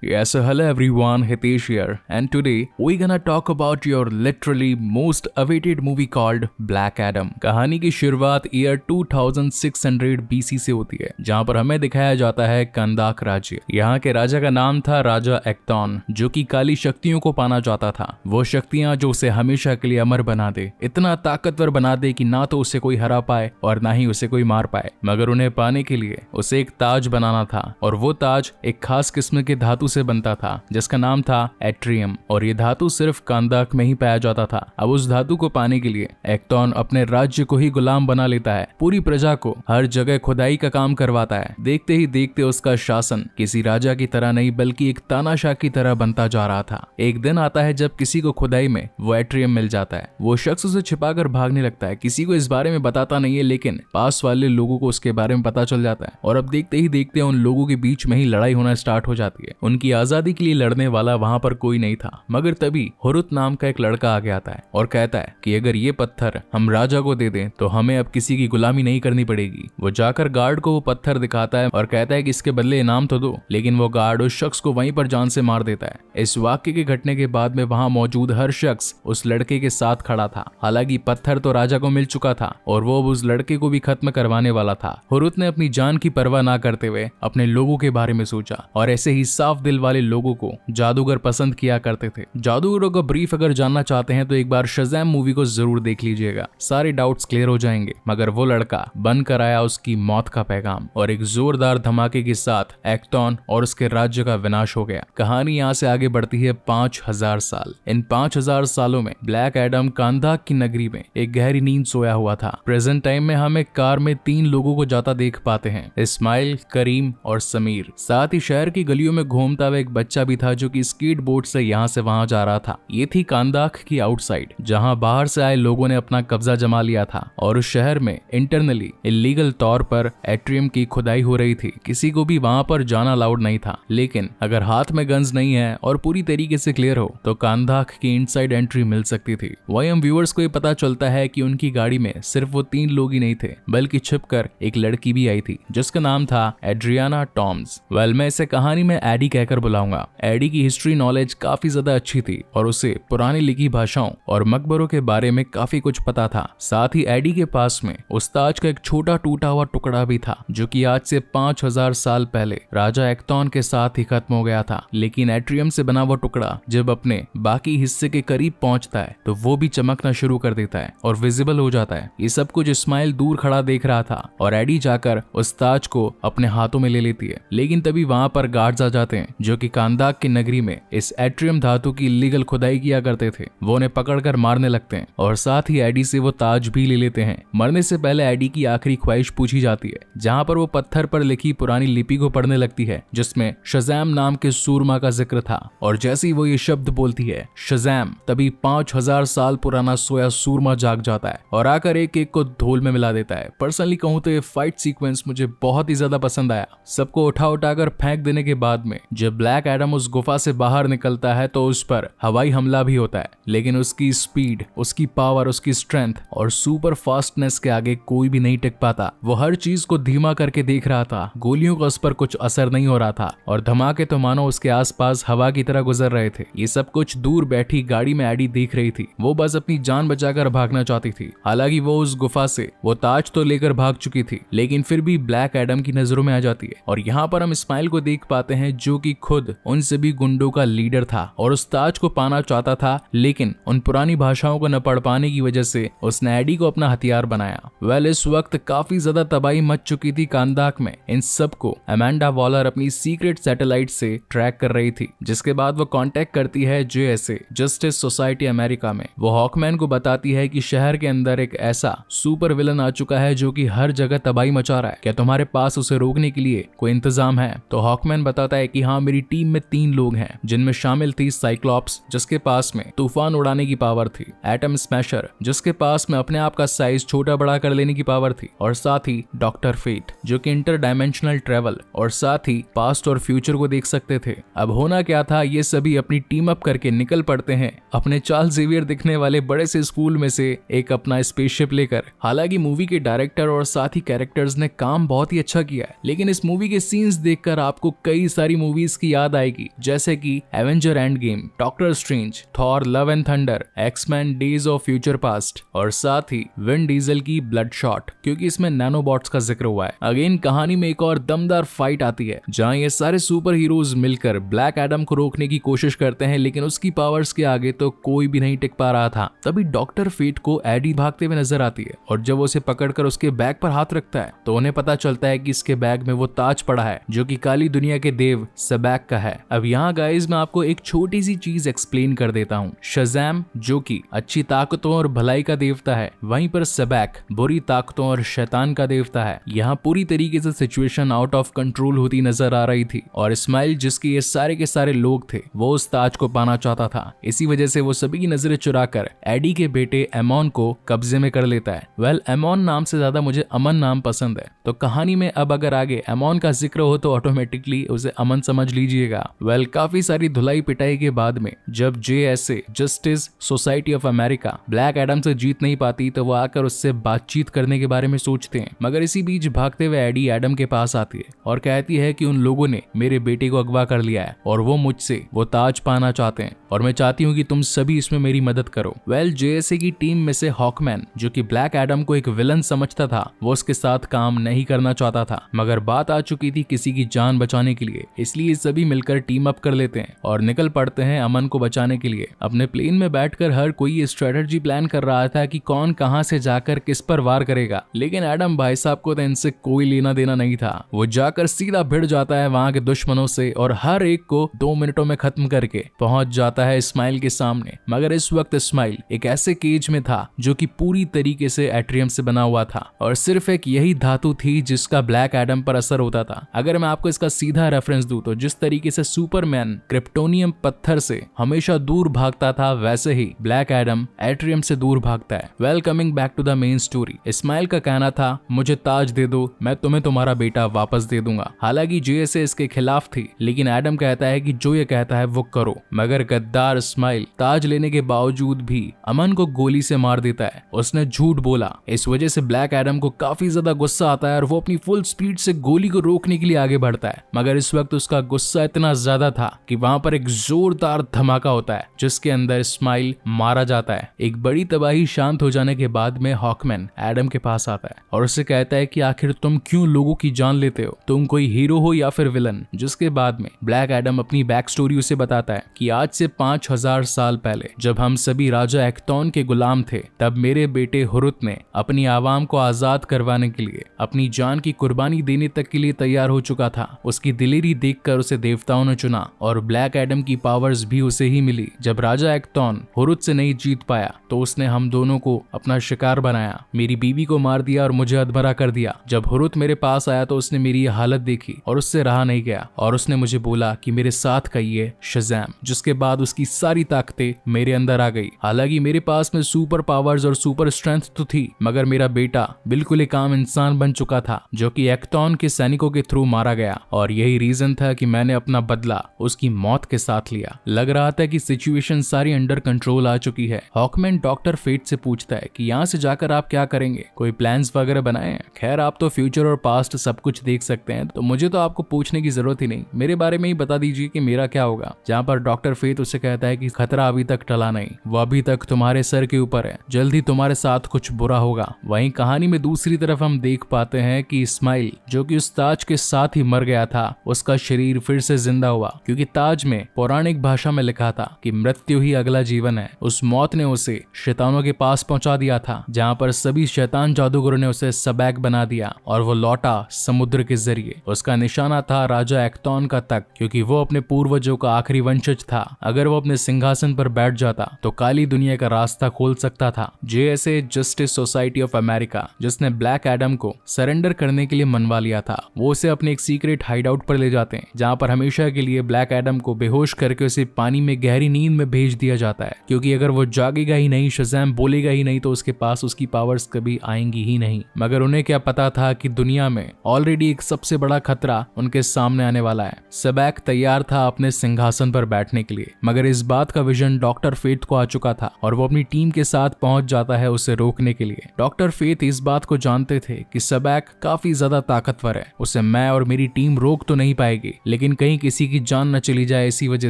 Yes, so hello everyone, Hitesh here, and today we're gonna talk about your literally most awaited movie called Black Adam। कहानी की शुरुआत year 2600 BC से होती है, जहाँ पर हमें दिखाया जाता है कंदाक राज्य। यहाँ के राजा का नाम था राजा एक्टॉन, जो कि काली शक्तियों को पाना चाहता था। वो शक्तियाँ जो उसे हमेशा के लिए अमर बना दे, इतना ताकतवर बना दे कि ना तो उसे कोई हरा पाए और ना ही उसे कोई मार पाए। मगर उन्हें पाने के लिए उसे एक ताज बनाना था, और वो ताज एक खास किस्म के धातु से बनता था जिसका नाम था एट्रियम, और ये धातु सिर्फ कांदाक में ही पाया जाता था। अब उस धातु को पाने के लिए एक्टॉन अपने राज्य को ही गुलाम बना लेता है, पूरी प्रजा को हर जगह खुदाई का काम करवाता है। देखते ही देखते उसका शासन किसी राजा की तरह नहीं बल्कि एक तानाशाह की तरह बनता जा रहा था। एक दिन आता है जब किसी को खुदाई में वो एट्रियम मिल जाता है। वो शख्स उसे छिपाकर भागने लगता है, किसी को इस बारे में बताता नहीं है, लेकिन पास वाले लोगों को उसके बारे में पता चल जाता है। और अब देखते ही देखते उन लोगों के बीच में ही लड़ाई होना स्टार्ट हो जाती है। उनकी आजादी के लिए लड़ने वाला वहां पर कोई नहीं था, मगर तभी हुरुत नाम का एक लड़का आगे आता है और कहता है कि अगर ये पत्थर हम राजा को दे दें तो हमें अब किसी की गुलामी नहीं करनी पड़ेगी। वो जाकर गार्ड को वो पत्थर दिखाता है और कहता है कि इसके बदले इनाम तो दो, लेकिन वो गार्ड उस शख्स को वहीं पर जान से मार देता है। इस वाक्य के घटने के बाद में वहां मौजूद हर शख्स उस लड़के के साथ खड़ा था। हालांकि पत्थर तो राजा को मिल चुका था और वो उस लड़के को भी खत्म करवाने वाला था। हुरुत ने अपनी जान की परवाह ना करते हुए अपने लोगों के बारे में सोचा, और ऐसे ही साफ दिल वाले लोगों को जादूगर पसंद किया करते थे। जादूगरों का ब्रीफ अगर जानना चाहते हैं तो एक बार शज़ैम मूवी को जरूर देख लीजिएगा, सारे डाउट्स क्लियर हो जाएंगे। मगर वो लड़का बनकर आया उसकी मौत का पैगाम, और एक जोरदार धमाके के साथ एक्टॉन और उसके राज्य का विनाश हो गया। कहानी यहाँ से आगे बढ़ती है 5000 साल। इन 5000 सालों में ब्लैक एडम कांदाक की नगरी में एक गहरी नींद सोया हुआ था। प्रेजेंट टाइम में हम एक कार में 3 लोगों को जाता देख पाते हैं, इस्माइल, करीम और समीर। साथ ही शहर की गलियों में घूमता हुआ एक बच्चा भी था जो कि स्केट बोर्ड से यहाँ से वहां जा रहा था। ये थी कांदाक की आउटसाइड, जहां बाहर से आए लोगों ने अपना कब्जा जमा लिया था, और उस शहर में इंटरनली इलीगल तौर पर एट्रियम की खुदाई हो रही थी। किसी को भी वहां पर जाना अलाउड नहीं था, लेकिन अगर हाथ में गन्स नहीं है और पूरी तरीके से क्लियर हो तो कांदाक की इनसाइड एंट्री मिल सकती थी। वही हम व्यूअर्स को ये पता चलता है कि उनकी गाड़ी में सिर्फ वो 3 लोग ही नहीं थे, बल्कि छिपकर एक लड़की भी आई थी जिसका नाम था एड्रियाना टॉम्स। वेल, मैं इसे कहानी में एडी कहकर बुलाऊंगा। एडी की हिस्ट्री नॉलेज काफी ज्यादा अच्छी थी और उसे पुरानी लिखी भाषाओं और मकबरों के बारे में काफी कुछ पता था। साथ ही एडी के पास में उस ताज का एक छोटा टूटा हुआ टुकड़ा भी था, जो कि आज से 5000 साल पहले राजा एक्टॉन के साथ ही खत्म हो गया था। लेकिन एट्रियम से बना हुआ टुकड़ा जब अपने बाकी हिस्से के करीब पहुंचता है तो वो भी चमकना शुरू कर देता है और विजिबल हो जाता है। ये सब कुछ इस्माइल दूर खड़ा देख रहा था, और एडी जाकर उस ताज को अपने हाथों में ले लेती है। लेकिन तभी वहां पर गार्ड्स आ जाते हैं जो कि कांदाक की नगरी में इस एट्रियम धातु की इलीगल खुदाई किया करते थे। वो उन्हें पकड़कर मारने लगते हैं और साथ ही एडी से वो ताज भी ले लेते हैं। मरने से पहले एडी की आखिरी ख्वाहिश पूछी जाती है, जहां पर वो पत्थर पर लिखी पुरानी लिपि को पढ़ने लगती है जिसमें शज़ैम नाम के सूरमा का जिक्र था। और जैसे ही वो ये शब्द बोलती है शज़ैम, तभी 5000 साल पुराना सोया सूरमा जाग जाता है और आकर एक एक को धूल में मिला देता है। पर्सनली कहूं तो ये फाइट सीक्वेंस मुझे बहुत ही ज्यादा पसंद आया। सबको उठा उठाकर फेंक देने के बाद में जब ब्लैक एडम उस गुफा से बाहर निकलता है तो उस पर हवाई हमला भी होता है, लेकिन उसकी स्पीड, उसकी पावर, उसकी स्ट्रेंथ और सुपर फास्टनेस के आगे कोई भी नहीं टिक पाता। वो हर चीज को धीमा करके देख रहा था, गोलियों का उस पर कुछ असर नहीं हो रहा था, और धमाके तो मानो उसके आसपास हवा की तरह गुजर रहे थे। ये सब कुछ दूर बैठी गाड़ी में एडी देख रही थी। वो बस अपनी जान बचाकर भागना चाहती थी। हालांकि वो उस गुफा से वो ताज तो लेकर भाग चुकी थी, लेकिन फिर भी ब्लैक एडम की नजरों में आ जाती है। और यहाँ पर हम इस्माइल को देख पाते हैं जो कि खुद उन सभी गुंडों का लीडर था और उस ताज को पाना चाहता था, लेकिन उन पुरानी भाषाओं को न पढ़ पाने की वजह से उसने एडी को अपना हथियार बनाया। वेल, इस वक्त काफी ज्यादा तबाही मच चुकी थी कांदाक में। इन सब को अमेंडा वॉलर अपनी सीक्रेट सैटेलाइट से ट्रैक कर रही थी, जिसके बाद वो कांटेक्ट करती है JSA, जस्टिस सोसाइटी अमेरिका में। वो हॉकमैन को बताती है कि शहर के अंदर एक ऐसा सुपर विलन आ चुका है जो कि हर जगह तबाही मचा रहा है, क्या तुम्हारे पास उसे रोकने के लिए कोई इंतजाम है? तो हॉकमैन बताता है कि हाँ, मेरी टीम में 3 लोग हैं, जिनमें शामिल थी साइक्लॉप्स जिसके पास में तूफान उड़ाने की पावर थी, एटम स्मैशर जिसके पास में अपने आप का साइज छोटा बड़ा कर लेने की पावर थी, और साथ ही डॉक्टर फेट जो कि इंटर डायमेंशनल ट्रेवल और साथ ही पास्ट और फ्यूचर को देख सकते थे। अब होना क्या था, ये सभी अपनी टीम अप करके निकल पड़ते हैं अपने चार्ल्स ज़ेवियर दिखने वाले बड़े से स्कूल में से एक अपना स्पेसशिप लेकर। हालांकि मूवी के डायरेक्टर और साथ ही कैरेक्टर्स ने काम बहुत ही अच्छा किया है, लेकिन इस मूवी के सीन्स देखकर आपको कई सारी मूवीज मूवीज की याद आएगी, जैसे कि Avenger Endgame, Doctor Strange, Thor Love and Thunder, X Men Days of Future Past और साथ ही विन डीजल की ब्लड शॉट, क्योंकि इसमें नैनोबॉट्स का जिक्र हुआ है। अगेन कहानी में एक और दमदार फाइट आती है जहां ये सारे सुपर हीरोज मिलकर ब्लैक एडम को रोकने की कोशिश करते हैं, लेकिन उसकी पावर्स के आगे तो कोई भी नहीं टिक पा रहा था। तभी डॉक्टर फेट को एडी भागते हुए नजर आती है और जब उसे पकड़कर उसके बैग पर हाथ रखता है तो उन्हें पता चलता है कि इसके बैग में वो ताज पड़ा है जो कि काली दुनिया के देव सबैक का है। अब यहाँ गाइस मैं आपको एक छोटी सी चीज एक्सप्लेन कर देता हूँ। शज़ैम जो कि अच्छी ताकतों और भलाई का देवता है, वहीं पर सबैक बुरी ताकतों और शैतान का देवता है। यहाँ पूरी तरीके से सिचुएशन आउट ऑफ कंट्रोल होती नजर आ रही थी और इस्माइल जिसके ये सारे के सारे लोग थे वो उस ताज को पाना चाहता था। इसी वजह से वो सभी की नजरें चुराकर एडी के बेटे एमॉन को कब्जे में कर लेता है। वेल एमॉन नाम से ज्यादा मुझे अमन नाम पसंद है, तो कहानी में अब अगर आगे एमॉन का जिक्र हो तो ऑटोमेटिकली उसे अमन समझ लीजिएगा। वेल काफी सारी धुलाई पिटाई के बाद में जब JSA justice society of America black Adam से जीत नहीं पाती तो वो आकर उससे बातचीत करने के बारे में सोचते हैं, मगर इसी बीच भागते हुए एडी एडम के पास आती है और कहती है कि उन लोगों ने मेरे बेटे को अगवा कर लिया है और वो मुझसे वो ताज पाना चाहते हैं और मैं चाहती हूँ कि तुम सभी इसमें मेरी मदद करो। वेल JSA की टीम में से हॉकमैन जो कि ब्लैक एडम को एक विलन समझता था वो उसके साथ काम नहीं करना चाहता था, मगर बात आ चुकी थी किसी की जान बचाने के लिए, इसलिए सभी मिलकर टीम अप कर लेते हैं और निकल पड़ते हैं अमन को बचाने के लिए। अपने प्लेन में बैठकर हर कोई ये स्ट्रेटजी प्लान कर रहा था कि कौन कहां से जाकर किस पर वार करेगा, लेकिन एडम भाई साहब को तो इनसे कोई लेना देना नहीं था। वो जाकर सीधा भिड़ जाता है वहां के दुश्मनों से और हर एक को 2 मिनटों में खत्म करके पहुंच जाता है इस्माइल के सामने। मगर इस वक्त इस्माइल एक ऐसे केज में था जो कि पूरी तरीके से एट्रियम से बना हुआ था और सिर्फ एक यही धातु थी जिसका ब्लैक एडम पर असर होता था। अगर मैं आपको इसका सीधा रेफरेंस दूं तो जिस तरीके से सुपरमैन क्रिप्टोनियम पत्थर से हमेशा दूर भागता था, वैसे ही ब्लैक एडम एट्रियम से दूर भागता है। Well coming back to the main story, Ismail का कहना था मुझे ताज दे दो, मैं तुम्हें तुम्हारा बेटा वापस दे दूंगा। हालांकि JSA इसके खिलाफ थी, लेकिन एडम कहता है कि जो ये कहता है वो करो। मगर गद्दार इस्माइल ताज लेने के बावजूद भी अमन को गोली से मार देता है, उसने झूठ बोला। इस वजह से ब्लैक एडम को काफी ज्यादा गुस्सा आता है और वो अपनी फुल स्पीड से गोली को रोकने के लिए आगे बढ़ता है, मगर इस वक्त उसका गुस्सा इतना ज्यादा था कि वहां पर एक जोरदार धमाका होता है जिसके अंदर इस्माइल मारा जाता है। एक बड़ी तबाही शांत हो जाने के बाद में हॉकमैन एडम के पास आता है और उससे कहता है कि आखिर तुम क्यों लोगों की जान लेते हो, तुम कोई हीरो हो या फिर विलन। जिसके बाद में ब्लैक एडम अपनी बैक स्टोरी उसे बताता है कि आज से 5000 साल पहले जब हम सभी राजा एक्टॉन के गुलाम थे, तब मेरे बेटे हुरुत ने अपनी आवाम को आजाद करवाने के लिए अपनी जान की कुर्बानी देने तक के लिए तैयार हो चुका था। उसकी दिलेरी देखकर उसे देवताओं ने चुना और ब्लैक एडम की पावर्स भी उसे ही मिली। जब राजा एक्टॉन हुरुत से नहीं जीत पाया तो उसने हम दोनों को अपना शिकार बनाया, मेरी बीवी को मार दिया और मुझे अधमरा कर दिया। जब हुरुत मेरे पास आया तो उसने मेरी हालत देखी और उससे रहा नहीं गया और उसने मुझे बोला कि मेरे साथ कहिए शज़ैम, जिसके बाद उसकी सारी ताकतें मेरे अंदर आ गई। हालांकि मेरे पास में सुपर पावर्स और सुपर स्ट्रेंथ तो थी, मगर मेरा बेटा बिल्कुल एक आम इंसान बन चुका था जो कि एक्टॉन के सैनिकों के थ्रू मारा गया और यही रीजन था कि मैंने अपना बदला उसकी मौत के साथ लिया। लग रहा था कि सिचुएशन सारी अंडर कंट्रोल आ चुकी है। हॉकमैन डॉक्टर फेट से पूछता है कि यहाँ से जाकर आप क्या करेंगे, कोई प्लान्स वगैरह बनाए हैं? खैर आप तो फ्यूचर और पास्ट सब कुछ देख सकते हैं, तो मुझे तो आपको पूछने की जरूरत ही नहीं, मेरे बारे में ही बता दीजिए कि मेरा क्या होगा। जहाँ पर डॉक्टर फेट उससे कहता है कि खतरा अभी तक टला नहीं, वो अभी तक तुम्हारे सर के ऊपर है, जल्दी तुम्हारे साथ कुछ बुरा होगा। वहीं कहानी में दूसरी तरफ हम देख पाते हैं कि इस्माइल जो कि उस ताज के साथ ही मर गया था, उसका शरीर फिर से जिंदा हुआ, क्योंकि ताज में पौराणिक भाषा में लिखा था कि मृत्यु ही अगला जीवन है। उस मौत ने उसे शैतानों के पास पहुंचा दिया था, जहां पर सभी शैतान जादूगरों ने उसे सबैक बना दिया और वो लौटा समुद्र के जरिए। उसका निशाना था राजा एक्टॉन का तख्त, क्योंकि वो अपने पूर्वजों का आखिरी वंशज था। अगर वो अपने सिंहासन पर बैठ जाता तो काली दुनिया का रास्ता खोल सकता था। JSA justice society of America जिसने ब्लैक एडम को सरेंडर करने के लिए मनवा लिया था, वो उसे अपने एक सीक्रेट हाइड आउट पर ले जाते हैं, जहां पर हमेशा के लिए ब्लैक एडम को बेहोश करके उसे पानी में गहरी नींद में भेज दिया जाता है, क्योंकि अगर वो जागेगा ही नहीं, शज़ैम बोलेगा ही नहीं, तो उसके पास उसकी पावर्स कभी आएंगी ही नहीं। मगर उन्हें क्या पता था कि दुनिया में ऑलरेडी एक सबसे बड़ा खतरा उनके सामने आने वाला है। सबैक तैयार था अपने सिंहासन पर बैठने के लिए, मगर इस बात का विजन डॉक्टर फेट को आ चुका था और वो अपनी टीम के साथ पहुंच जाता है उसे रोकने के लिए। डॉक्टर फेट इस बात को जानते थे कि सबैक काफी ज्यादा ताकतवर है, उसे मैं और मेरी टीम रोक तो नहीं पाएगी, लेकिन कहीं किसी की जान न चली जाए इसी वजह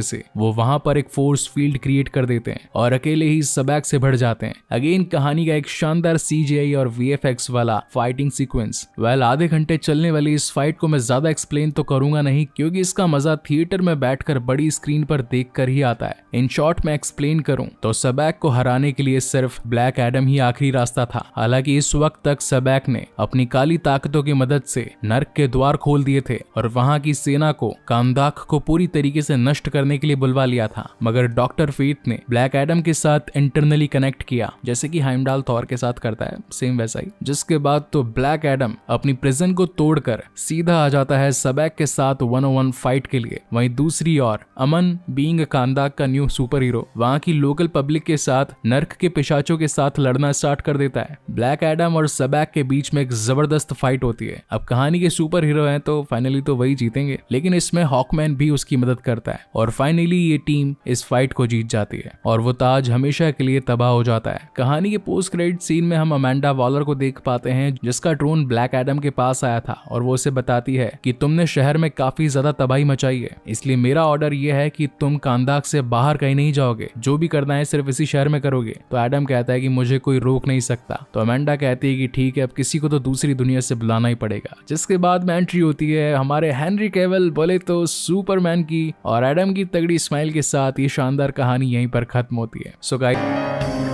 से वो वहां पर एक फोर्स फील्ड क्रिएट कर देते हैं और अकेले ही सबैक से भर जाते हैं। अगेन कहानी का एक शानदार CGI और VFX वाला फाइटिंग सीक्वेंस। वेल आधे घंटे चलने वाली इस फाइट को मैं ज्यादा एक्सप्लेन तो करूंगा नहीं, क्योंकि इसका मजा थिएटर में बैठकर बड़ी स्क्रीन पर देखकर ही आता है। इन शॉर्ट में एक्सप्लेन करूं तो सबैक को हराने के लिए सिर्फ ब्लैक एडम ही आखिरी रास्ता था। हालांकि इस वक्त तक सबैक ने अपनी काली ताकतों की मदद से नर्क के द्वार खोल दिए थे और वहां की सेना को कांदाक को पूरी तरीके से नष्ट करने के लिए बुलवा लिया था। मगर डॉक्टर फेथ ने ब्लैक एडम के साथ इंटरनली कनेक्ट किया, जैसे कि हाइमडाल थॉर के साथ करता है, सेम वैसा ही। जिसके बाद तो ब्लैक एडम अपनी प्रिजन को तोड़कर सीधा आ जाता है सबैक के साथ 1-on-1 फाइट के लिए। वहीं दूसरी ओर अमन बीइंग कांदाक का न्यू सुपर हीरो वहां की लोकल पब्लिक के साथ नर्क के पिशाचों के साथ लड़ना स्टार्ट कर देता है। ब्लैक एडम और सबैक के बीच में एक जबरदस्त फाइट होती है। अब कहानी के सुपर हीरो हैं तो फाइनली तो वही जीतेंगे, लेकिन इसमें हॉकमैन भी उसकी मदद करता है और फाइनली ये टीम इस फाइट को जीत जाती है और वो ताज हमेशा के लिए तबाह हो जाता है। कहानी के पोस्ट क्रेडिट सीन में हम अमेंडा वॉलर को देख पाते हैं, जिसका ड्रोन ब्लैक एडम के पास आया था और वो उसे बताती है कि तुमने शहर में काफी ज्यादा तबाही मचाई है, इसलिए मेरा ऑर्डर ये है कि तुम कांदाक से बाहर कहीं नहीं जाओगे, जो भी करना है सिर्फ इसी शहर में करोगे। तो एडम कहता है कि मुझे कोई रोक नहीं सकता। तो अमेंडा कहती है कि ठीक है, अब किसी को तो दूसरी दुनिया से बुलाना ही पड़ेगा। जिसके बाद में एंट्री होती है हमारे हेनरी कैविल बोले तो सुपरमैन की, और एडम की तगड़ी स्माइल के साथ ये शानदार कहानी यहीं पर खत्म होती है। So guys